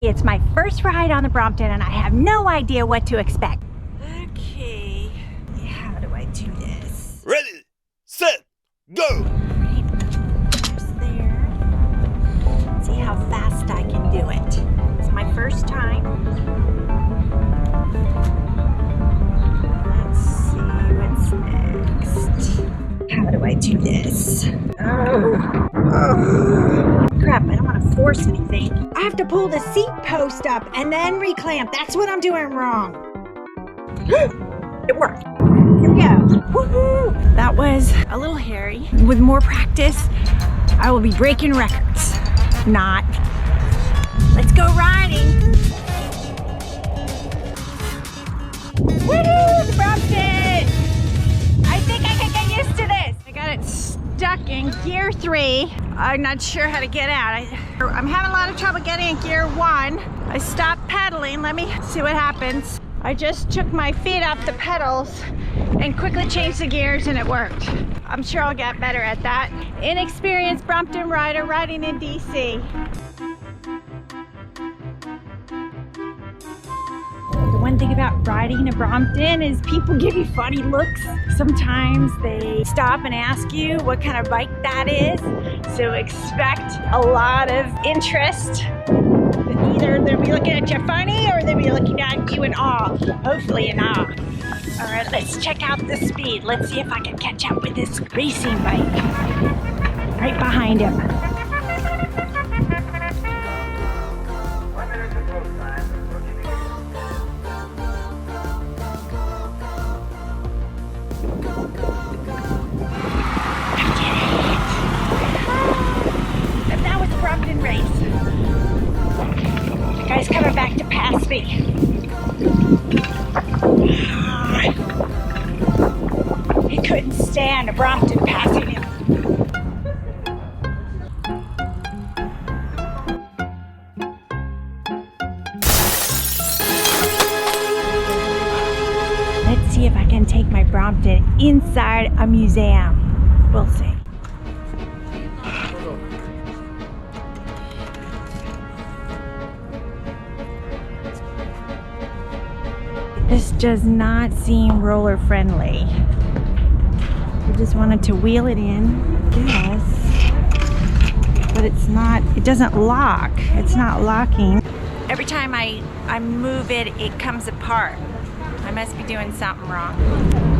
It's my first ride on the Brompton and I have no idea what to expect. Okay, how do I do this? Ready, set, go! Just there. See how fast I can do it. It's my first time. Let's see what's next. How do I do this? Crap, I don't want to force anything. I have to pull the seat post up and then reclamp. That's what I'm doing wrong. It worked. Here we go. Woohoo! That was a little hairy. With more practice, I will be breaking records. Not. Let's go riding. Woohoo! The Brompton! I think I can get used to this. I got it stuck in gear 3. I'm not sure how to get out. I'm having a lot of trouble getting in gear 1. I stopped pedaling. Let me see what happens. I just took my feet off the pedals and quickly changed the gears and it worked. I'm sure I'll get better at that. Inexperienced Brompton rider riding in DC. The one thing about riding a Brompton is people give you funny looks. Sometimes they stop and ask you what kind of bike that is. So expect a lot of interest. Either they'll be looking at you funny or they'll be looking at you in awe. Hopefully in awe. All right, let's check out the speed. Let's see if I can catch up with this racing bike. Right behind him. Race. The guy's coming back to pass me. He couldn't stand a Brompton passing him. Let's see if I can take my Brompton inside a museum. We'll see. This does not seem roller friendly. I just wanted to wheel it in, yes, but it's not, it doesn't lock. It's not locking. Every time I move it, it comes apart. I must be doing something wrong.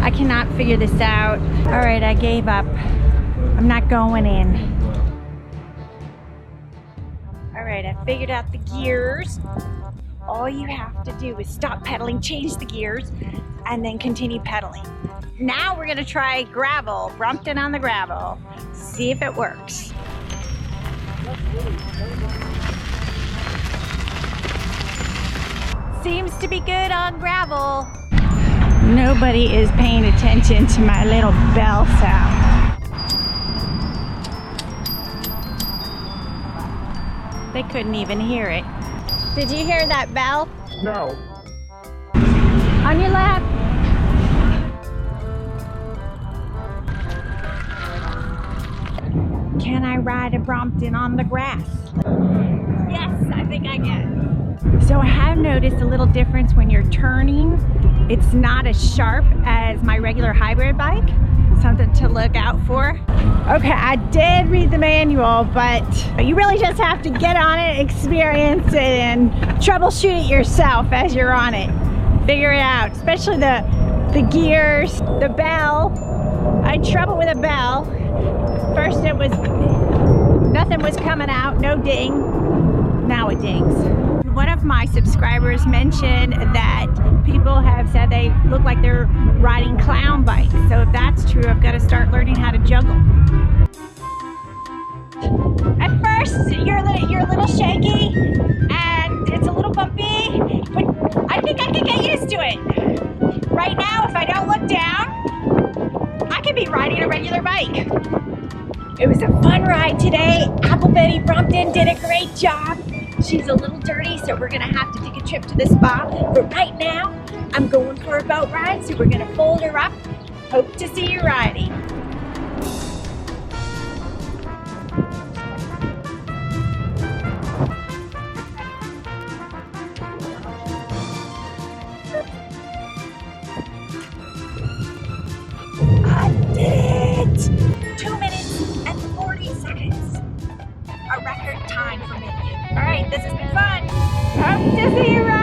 I cannot figure this out. All right, I gave up. I'm not going in. All right, I figured out the gears. All you have to do is stop pedaling, change the gears, and then continue pedaling. Now we're gonna try gravel, Brompton on the gravel. See if it works. Seems to be good on gravel. Nobody is paying attention to my little bell sound. They couldn't even hear it. Did you hear that bell? No. On your left. Can I ride a Brompton on the grass? Yes, I think I can. So I have noticed a little difference when you're turning. It's not as sharp as my regular hybrid bike. Something to look out for. Okay, I did read the manual, but you really just have to get on it, experience it, and troubleshoot it yourself as you're on it. Figure it out, especially the gears, the bell. I had trouble with a bell. First it was, nothing was coming out, no ding. Now it dings. One of my subscribers mentioned that people have said they look like they're riding clown bikes. So if that's true, I've got to start learning how to juggle. At first, you're a little shaky and it's a little bumpy, but I think I can get used to it. Right now, if I don't look down, I could be riding a regular bike. It was a fun ride today. Apple Betty Brompton did a great job. She's a little dirty, so we're gonna have to take a trip to the spa. But right now, I'm going for a boat ride, so we're gonna fold her up. Hope to see you riding. to see you,